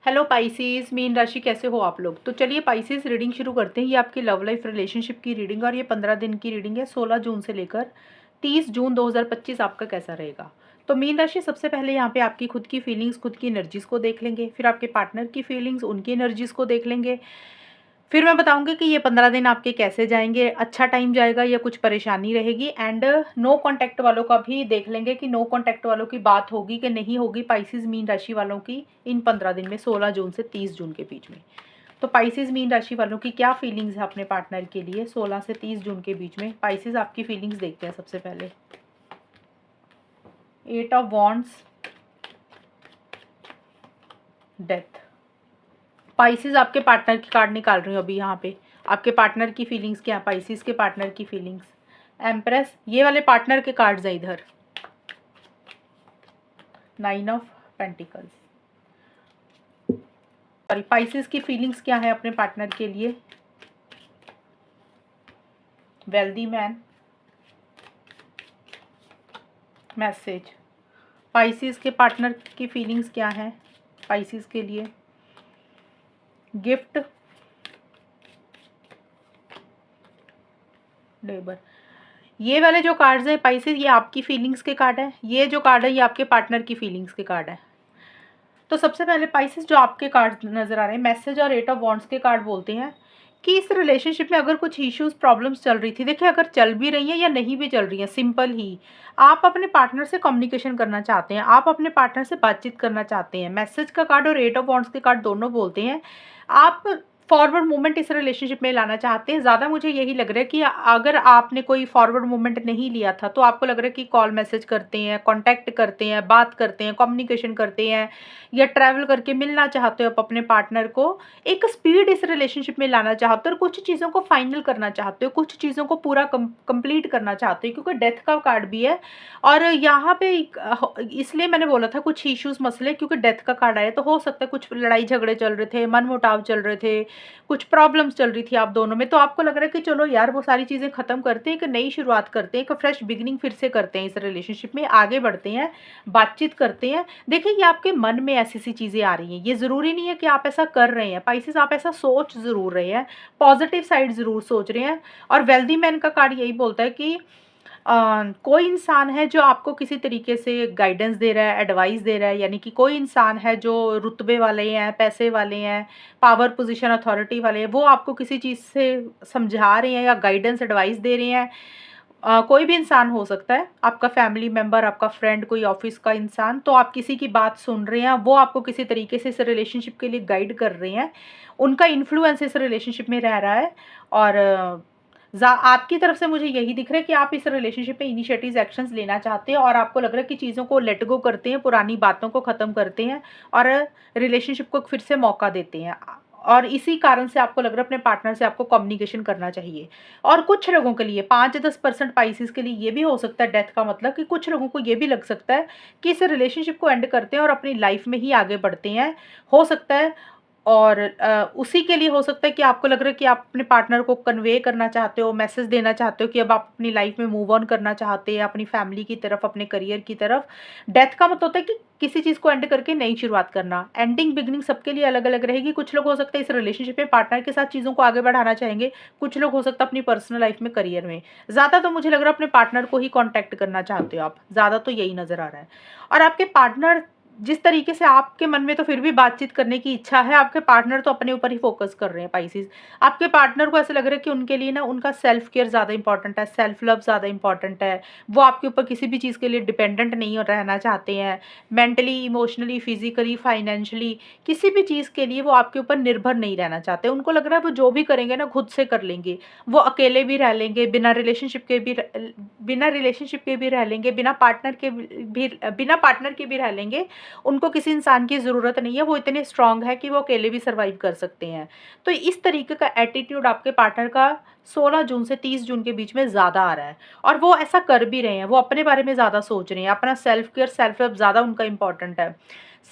Hello Pisces, mean राशि कैसे हो आप लोग। तो चलिए पाइसेस रीडिंग शुरू करते हैं। ये आपकी लव लाइफ रिलेशनशिप की रीडिंग और ये 15 दिन की रीडिंग है, 16 जून से लेकर 30 जून 2025 आपका कैसा रहेगा। तो मीन राशि, सबसे पहले यहाँ पे आपकी खुद की फीलिंग्स, खुद की एनर्जीज को देख लेंगे, फिर आपके पार्टनर की फीलिंग्स, उनकी एनर्जीज को देख लेंगे। फिर मैं बताऊंगी कि ये 15 दिन आपके कैसे जाएंगे, अच्छा टाइम जाएगा या कुछ परेशानी रहेगी। एंड नो कांटेक्ट वालों का भी देख लेंगे कि नो कांटेक्ट वालों की बात होगी कि नहीं होगी पाइसेस मीन राशि वालों की इन 15 दिन में, 16 जून से 30 जून के बीच में। तो पाइसेस मीन राशि वालों की क्या फीलिंग्स है अपने पार्टनर के लिए 16 से 30 जून के बीच में। पाइसेस आपकी फीलिंग्स देखते हैं सबसे पहले। 8 ऑफ वॉन्ड्स, डेथ। पाइसेस आपके पार्टनर की कार्ड निकाल रही हूँ अभी यहाँ पे। आपके पार्टनर की फीलिंग्स क्या है, पाइसेस के पार्टनर की फीलिंग्स। एम्प्रेस, ये वाले पार्टनर के कार्ड्स हैं इधर। 9 ऑफ पेंटिकल्स। सॉरी, पाइसेस की फीलिंग्स क्या है अपने पार्टनर के लिए। Wealthy man, message. पाइसेस के पार्टनर की फीलिंग्स क्या है पाइसेस के लिए। Gift, labour. ये वाले जो कार्ड्स हैं पाइसेस, ये आपकी फीलिंग्स के कार्ड है। ये जो कार्ड है ये आपके पार्टनर की फीलिंग्स के कार्ड है। तो सबसे पहले पाइसेस जो आपके कार्ड नजर आ रहे हैं, मैसेज और 8 ऑफ वॉन्ड्स के कार्ड बोलते हैं कि इस रिलेशनशिप में अगर कुछ इश्यूज प्रॉब्लम्स चल रही थी, देखिए अगर चल भी रही हैं या नहीं भी चल रही हैं, सिंपल ही आप अपने पार्टनर से कम्युनिकेशन करना चाहते हैं, आप अपने पार्टनर से बातचीत करना चाहते हैं। मैसेज का कार्ड और 8 ऑफ वॉन्ड्स के कार्ड दोनों बोलते हैं आप फॉरवर्ड मूवमेंट इस रिलेशनशिप में लाना चाहते हैं। ज़्यादा मुझे यही लग रहा है कि अगर आपने कोई फॉरवर्ड मूवमेंट नहीं लिया था तो आपको लग रहा है कि कॉल मैसेज करते हैं, कांटेक्ट करते हैं, बात करते हैं, कम्युनिकेशन करते हैं, या ट्रैवल करके मिलना चाहते हो आप अपने पार्टनर को। एक स्पीड इस रिलेशनशिप में लाना चाहते हो और कुछ चीज़ों को फाइनल करना चाहते हो, कुछ चीज़ों को पूरा कंप्लीट करना चाहते हो, क्योंकि डेथ का कार्ड भी है। और यहाँ पे इसलिए मैंने बोला था कुछ इश्यूज मसले, क्योंकि डेथ का कार्ड आया तो हो सकता है कुछ लड़ाई झगड़े चल रहे थे, मनमुटाव चल रहे थे, कुछ प्रॉब्लम्स चल रही थी आप दोनों में। तो आपको लग रहा है कि चलो यार वो सारी चीज़ें ख़त्म करते हैं, एक नई शुरुआत करते हैं, एक फ्रेश बिगिनिंग फिर से करते हैं, इस रिलेशनशिप में आगे बढ़ते हैं, बातचीत करते हैं। देखिए ये आपके मन में ऐसी सी चीज़ें आ रही हैं, ये ज़रूरी नहीं है कि आप ऐसा कर रहे हैं पाइसेस, आप ऐसा सोच ज़रूर रहे हैं, पॉजिटिव साइड ज़रूर सोच रहे हैं। और वेल्दी मैन का कार्ड यही बोलता है कि कोई इंसान है जो आपको किसी तरीके से गाइडेंस दे रहा है, एडवाइस दे रहा है, यानी कि कोई इंसान है जो रुतबे वाले हैं, पैसे वाले हैं, पावर पोजीशन अथॉरिटी वाले हैं, वो आपको किसी चीज़ से समझा रहे हैं या गाइडेंस एडवाइस दे रहे हैं। कोई भी इंसान हो सकता है, आपका फैमिली मेम्बर, आपका फ्रेंड, कोई ऑफिस का इंसान। तो आप किसी की बात सुन रहे हैं, वो आपको किसी तरीके से इस रिलेशनशिप के लिए गाइड कर रहे हैं, उनका इन्फ्लुएंस इस रिलेशनशिप में रह रहा है। और आपकी तरफ से मुझे यही दिख रहा है कि आप इस रिलेशनशिप में इनिशिएटिव एक्शंस लेना चाहते हैं और आपको लग रहा है कि चीज़ों को लेट गो करते हैं, पुरानी बातों को ख़त्म करते हैं और रिलेशनशिप को फिर से मौका देते हैं। और इसी कारण से आपको लग रहा है अपने पार्टनर से आपको कम्युनिकेशन करना चाहिए। और कुछ लोगों के लिए 5-10% पाइसेस के लिए ये भी हो सकता है, डेथ का मतलब कि कुछ लोगों को ये भी लग सकता है कि इस रिलेशनशिप को एंड करते हैं और अपनी लाइफ में ही आगे बढ़ते हैं, हो सकता है। और उसी के लिए हो सकता है कि आपको लग रहा है कि आप अपने पार्टनर को कन्वे करना चाहते हो, मैसेज देना चाहते हो कि अब आप अपनी लाइफ में मूव ऑन करना चाहते हैं, अपनी फैमिली की तरफ, अपने करियर की तरफ। डेथ का मतलब होता है कि किसी चीज़ को एंड करके नई शुरुआत करना। एंडिंग बिगनिंग सबके लिए अलग अलग रहेगी। कुछ लोग हो सकता है इस रिलेशनशिप में पार्टनर के साथ चीज़ों को आगे बढ़ाना चाहेंगे, कुछ लोग हो सकता है अपनी पर्सनल लाइफ में, करियर में। ज़्यादा तो मुझे लग रहा है अपने पार्टनर को ही कॉन्टैक्ट करना चाहते हो आप, ज़्यादा तो यही नज़र आ रहा है। और आपके पार्टनर जिस तरीके से, आपके मन में तो फिर भी बातचीत करने की इच्छा है, आपके पार्टनर तो अपने ऊपर ही फोकस कर रहे हैं पाइसेस। आपके पार्टनर को ऐसा लग रहा है कि उनके लिए ना उनका सेल्फ केयर ज़्यादा इंपॉर्टेंट है, सेल्फ लव ज़्यादा इंपॉर्टेंट है। वो आपके ऊपर किसी भी चीज़ के लिए डिपेंडेंट नहीं रहना चाहते हैं। मेंटली, इमोशनली, फिजिकली, फाइनेंशियली, किसी भी चीज़ के लिए वो आपके ऊपर निर्भर नहीं रहना चाहते। उनको लग रहा है वो जो भी करेंगे ना खुद से कर लेंगे, वो अकेले भी रह लेंगे, बिना रिलेशनशिप के भी रह लेंगे, बिना पार्टनर के भी रह लेंगे। उनको किसी इंसान की ज़रूरत नहीं है, वो इतने स्ट्रांग है कि वो अकेले भी सर्वाइव कर सकते हैं। तो इस तरीके का एटीट्यूड आपके पार्टनर का 16 जून से 30 जून के बीच में ज़्यादा आ रहा है। और वो ऐसा कर भी रहे हैं, वो अपने बारे में ज़्यादा सोच रहे हैं, अपना सेल्फ केयर, सेल्फ लव ज़्यादा उनका इंपॉर्टेंट है।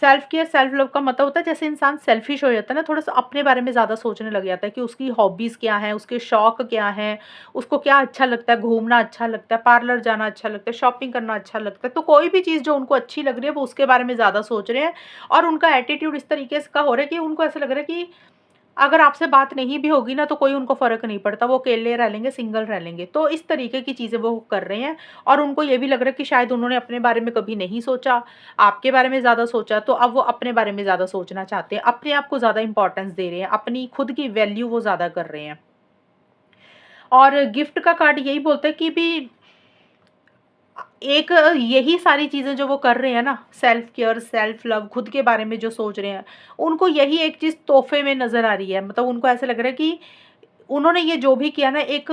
सेल्फ केयर, सेल्फ लव का मतलब होता है जैसे इंसान सेल्फिश हो जाता है ना, थोड़ा-सा अपने बारे में ज़्यादा सोचने लग जाता है कि उसकी हॉबीज़ क्या हैं, उसके शौक क्या हैं, उसको क्या अच्छा लगता है, घूमना अच्छा लगता है, पार्लर जाना अच्छा लगता है, शॉपिंग करना अच्छा लगता है। तो कोई भी चीज़ जो उनको अच्छी लग रही है, वो उसके बारे में ज़्यादा सोच रहे हैं और उनका एटीट्यूड इस तरीके से का हो रहा है कि उनको ऐसा लग रहा है कि अगर आपसे बात नहीं भी होगी ना, तो कोई उनको फ़र्क नहीं पड़ता, वो अकेले रह लेंगे, सिंगल रह लेंगे। तो इस तरीके की चीज़ें वो कर रहे हैं और उनको ये भी लग रहा है कि शायद उन्होंने अपने बारे में कभी नहीं सोचा, आपके बारे में ज़्यादा सोचा, तो अब वो अपने बारे में ज़्यादा सोचना चाहते हैं, अपने आप को ज़्यादा इम्पोर्टेंस दे रहे हैं, अपनी खुद की वैल्यू वो ज़्यादा कर रहे हैं। और गिफ्ट का कार्ड यही बोलता है कि भी एक यही सारी चीज़ें जो वो कर रहे हैं ना, सेल्फ केयर, सेल्फ लव, खुद के बारे में जो सोच रहे हैं, उनको यही एक चीज़ तोहफ़े में नज़र आ रही है। मतलब उनको ऐसा लग रहा है कि उन्होंने ये जो भी किया ना, एक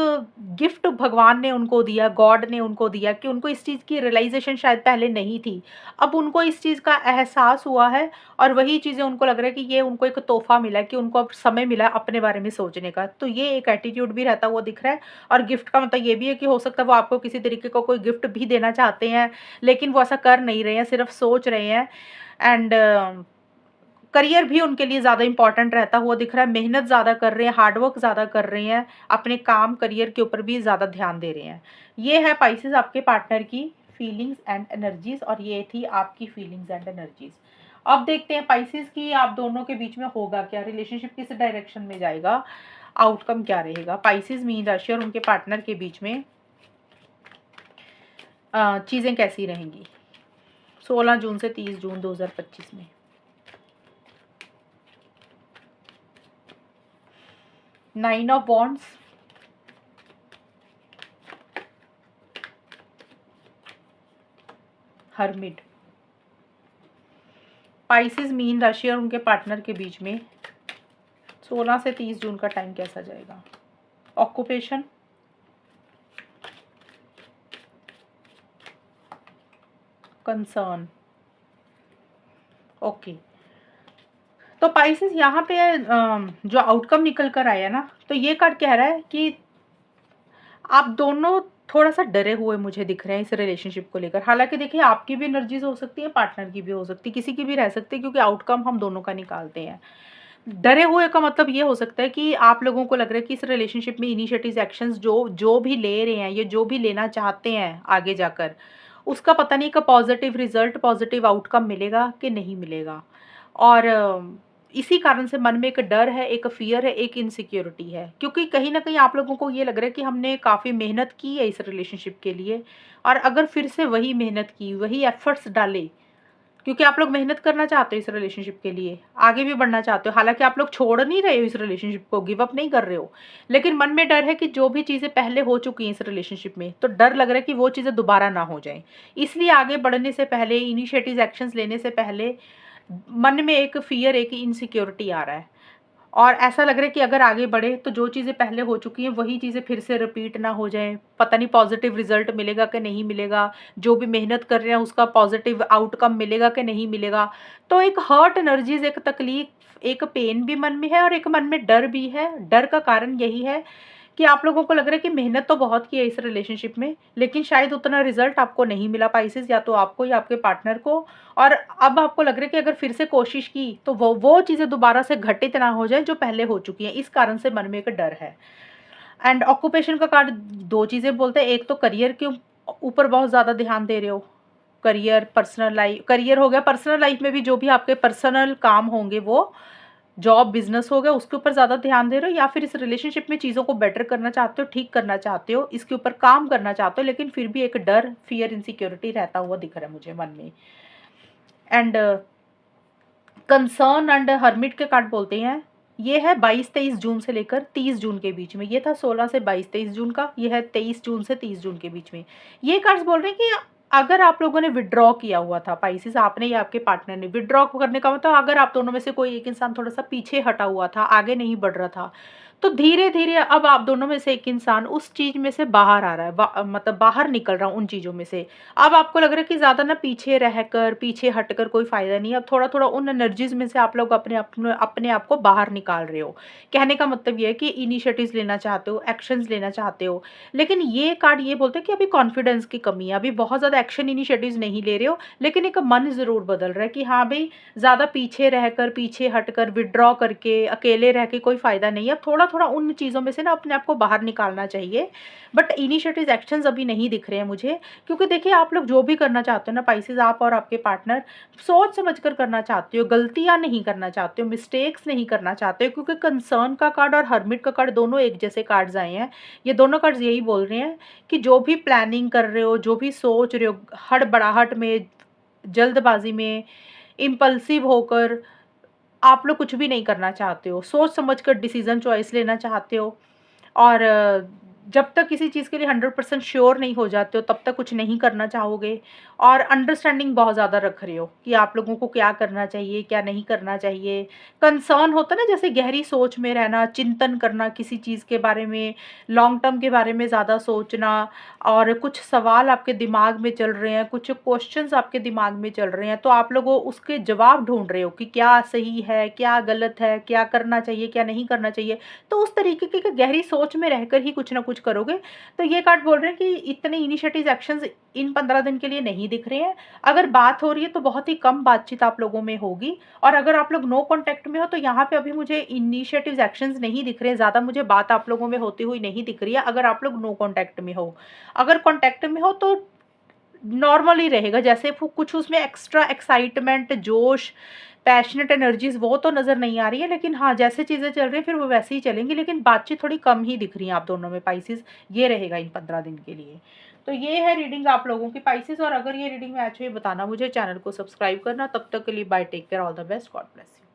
गिफ्ट भगवान ने उनको दिया, गॉड ने उनको दिया कि उनको इस चीज़ की रियलाइज़ेशन शायद पहले नहीं थी। अब उनको इस चीज़ का एहसास हुआ है और वही चीज़ें उनको लग रहा है कि ये उनको एक तोहफ़ा मिला है कि उनको अब समय मिला है अपने बारे में सोचने का। तो ये एक एटीट्यूड भी रहता हुआ दिख रहा है और गिफ्ट का मतलब ये भी है कि हो सकता है वो आपको किसी तरीके का कोई गिफ्ट भी देना चाहते हैं, लेकिन वो ऐसा कर नहीं रहे हैं, सिर्फ़ सोच रहे हैं। एंड करियर भी उनके लिए ज़्यादा इम्पोर्टेंट रहता हुआ दिख रहा है, मेहनत ज़्यादा कर रहे हैं, हार्ड वर्क ज़्यादा कर रहे हैं, अपने काम, करियर के ऊपर भी ज़्यादा ध्यान दे रहे हैं। ये है पाइसेस आपके पार्टनर की फीलिंग्स एंड एनर्जीज़ और ये थी आपकी फीलिंग्स एंड एनर्जीज़। अब देखते हैं पाइसेस की आप दोनों के बीच में होगा क्या, रिलेशनशिप किस डायरेक्शन में जाएगा, आउटकम क्या रहेगा। पाइसेस मीन राशि और उनके पार्टनर के बीच में चीज़ें कैसी रहेंगी 16 जून से 30 जून 2025 में। 9 of wands, hermit. Pisces mean राशि और उनके पार्टनर के बीच में 16 से 30 जून का टाइम कैसा जाएगा। Occupation, concern. ओके, तो पाइसेस यहाँ पे जो आउटकम निकल कर आया ना, तो ये कार्ड कह रहा है कि आप दोनों थोड़ा-सा डरे हुए मुझे दिख रहे हैं इस रिलेशनशिप को लेकर। हालाँकि देखिए आपकी भी एनर्जीज़ हो सकती है, पार्टनर की भी हो सकती है, किसी की भी रह सकती है क्योंकि आउटकम हम दोनों का निकालते हैं। डरे हुए का मतलब ये हो सकता है कि आप लोगों को लग रहा है कि इस रिलेशनशिप में इनिशिएटिव एक्शंस जो जो भी ले रहे हैं, ये जो भी लेना चाहते हैं आगे जाकर, उसका पता नहीं का पॉज़िटिव रिज़ल्ट, पॉज़िटिव आउटकम मिलेगा कि नहीं मिलेगा। और इसी कारण से मन में एक डर है, एक फ़ियर है, एक इनसिक्योरिटी है। क्योंकि कहीं न कहीं आप लोगों को ये लग रहा है कि हमने काफ़ी मेहनत की है इस रिलेशनशिप के लिए और अगर फिर से वही मेहनत की, वही एफ़र्ट्स डाले, क्योंकि आप लोग मेहनत करना चाहते हो इस रिलेशनशिप के लिए, आगे भी बढ़ना चाहते हो। हालाँकि आप लोग छोड़ नहीं रहे हो इस रिलेशनशिप को, गिव अप नहीं कर रहे हो। लेकिन मन में डर है कि जो भी चीज़ें पहले हो चुकी हैं इस रिलेशनशिप में, तो डर लग रहा है कि वो चीज़ें दोबारा ना हो जाएँ। इसलिए आगे बढ़ने से पहले, इनिशिएटिव एक्शंस लेने से पहले मन में एक फ़ियर, एक इनसिक्योरिटी आ रहा है। और ऐसा लग रहा है कि अगर आगे बढ़े तो जो चीज़ें पहले हो चुकी हैं वही चीज़ें फिर से रिपीट ना हो जाएँ। पता नहीं पॉज़िटिव रिज़ल्ट मिलेगा कि नहीं मिलेगा, जो भी मेहनत कर रहे हैं उसका पॉज़िटिव आउटकम मिलेगा कि नहीं मिलेगा। तो एक हर्ट एनर्जीज़, एक तकलीफ़, एक पेन भी मन में है और एक मन में डर भी है। डर का कारण यही है कि आप लोगों को लग रहा है कि मेहनत तो बहुत की है इस रिलेशनशिप में, लेकिन शायद उतना रिज़ल्ट आपको नहीं मिला पाइसेस, या तो आपको या आपके पार्टनर को। और अब आपको लग रहा है कि अगर फिर से कोशिश की तो वो चीज़ें दोबारा से घटित ना हो जाएँ जो पहले हो चुकी हैं। इस कारण से मन में एक डर है। एंड ऑक्यूपेशन का कार्ड 2 चीज़ें बोलता है, एक तो करियर के ऊपर बहुत ज़्यादा ध्यान दे रहे हो। करियर, पर्सनल लाइफ़, करियर हो गया, पर्सनल लाइफ़ में भी जो भी आपके पर्सनल काम होंगे वो जॉब, बिज़नेस हो गया, उसके ऊपर ज़्यादा ध्यान दे रहे हो, या फिर इस रिलेशनशिप में चीज़ों को बेटर करना चाहते हो, ठीक करना चाहते हो, इसके ऊपर काम करना चाहते हो, लेकिन फिर भी एक डर, फ़ियर, इनसिक्योरिटी रहता हुआ दिख रहा है मुझे मन में। एंड कंसर्न एंड हर्मिट के कार्ड बोलते हैं, ये है 22-23 जून से लेकर 30 जून के बीच में। ये था 16 से 22-23 जून का, ये है 23 जून से 30 जून के बीच में। ये कार्ड्स बोल रहे हैं कि अगर आप लोगों ने विथड्रॉ किया हुआ था, पाइसेस आपने या आपके पार्टनर ने, विथड्रॉ करने का मतलब अगर आप दोनों में से कोई एक इंसान थोड़ा-सा पीछे हटा हुआ था, आगे नहीं बढ़ रहा था, तो धीरे-धीरे अब आप दोनों में से एक इंसान उस चीज़ में से बाहर आ रहा है, मतलब बाहर निकल रहा है उन चीज़ों में से। अब आपको लग रहा है कि ज़्यादा ना पीछे रहकर, पीछे हटकर कोई फ़ायदा नहीं है। अब थोड़ा-थोड़ा उन एनर्जीज़ में से आप लोग अपने आप को बाहर निकाल रहे हो। कहने का मतलब ये है कि इनिशिएटिव्स लेना चाहते हो, एक्शन्स लेना चाहते हो। लेकिन ये कार्ड ये बोलते हैं कि अभी कॉन्फिडेंस की कमी है, अभी बहुत ज़्यादा एक्शन इनिशिएटिव्स नहीं ले रहे हो, लेकिन एक मन ज़रूर बदल रहा है कि हाँ भई, ज़्यादा पीछे रहकर, पीछे हटकर, विथड्रॉ करके, अकेले रह के कोई फ़ायदा नहीं है। अब थोड़ा-थोड़ा उन चीज़ों में से ना अपने आप को बाहर निकालना चाहिए। बट इनिशिएटिव्स, एक्शंस अभी नहीं दिख रहे हैं मुझे, क्योंकि देखिए आप लोग जो भी करना चाहते हो ना पाइसेज़, आप और आपके पार्टनर सोच समझ कर करना चाहते हो, गलतियाँ नहीं करना चाहते हो, मिस्टेक्स नहीं करना चाहते हो, क्योंकि कंसर्न का कार्ड और हर्मिट का कार्ड दोनों एक जैसे कार्ड्स आए हैं। ये दोनों कार्ड्स यही बोल रहे हैं कि जो भी प्लानिंग कर रहे हो, जो भी सोच रहे हो, हड़बड़ाहट में, जल्दबाज़ी में, इम्पल्सिव होकर आप लोग कुछ भी नहीं करना चाहते हो, सोच समझ कर डिसीज़न चॉइस लेना चाहते हो। और जब तक किसी चीज़ के लिए 100% श्योर नहीं हो जाते हो, तब तक कुछ नहीं करना चाहोगे। और अंडरस्टैंडिंग बहुत ज़्यादा रख रहे हो कि आप लोगों को क्या करना चाहिए, क्या नहीं करना चाहिए। कंसर्न होता है ना, जैसे गहरी सोच में रहना, चिंतन करना किसी चीज़ के बारे में, लॉन्ग टर्म के बारे में ज़्यादा सोचना, और कुछ सवाल आपके दिमाग में चल रहे हैं, कुछ क्वेश्चंस आपके दिमाग में चल रहे हैं, तो आप लोग वो उसके जवाब ढूँढ रहे हो कि क्या सही है, क्या गलत है, क्या करना चाहिए, क्या नहीं करना चाहिए। तो उस तरीके की गहरी सोच में रहकर ही कुछ ना कुछ करोगे। तो ये कार्ड बोल रहे हैं कि इतने इनिशिएटिव एक्शंस इन 15 दिन के लिए नहीं दिख रहे हैं। अगर बात हो रही है तो बहुत ही कम बातचीत आप लोगों में होगी, और अगर आप लोग नो कॉन्टैक्ट में हो तो यहाँ पे अभी मुझे इनिशिएटिव्स एक्शंस नहीं दिख रहे हैं, ज़्यादा मुझे बात आप लोगों में होती हुई नहीं दिख रही है, अगर आप लोग नो कॉन्टैक्ट में हो। अगर कॉन्टैक्ट में हो तो नॉर्मल ही रहेगा, जैसे कुछ उसमें एक्स्ट्रा एक्साइटमेंट, जोश, पैशनेट एनर्जीज़ वो तो नज़र नहीं आ रही है, लेकिन हाँ, जैसे चीज़ें चल रही हैं फिर वो वैसे ही चलेंगी, लेकिन बातचीत थोड़ी कम ही दिख रही है आप दोनों में पाइसेस, ये रहेगा इन 15 दिन के लिए। तो ये है रीडिंग आप लोगों की पाइसेस, और अगर ये रीडिंग मैच हुई बताना मुझे, चैनल को सब्सक्राइब करना। तब तक के लिए bye, take care, all the best, God bless you.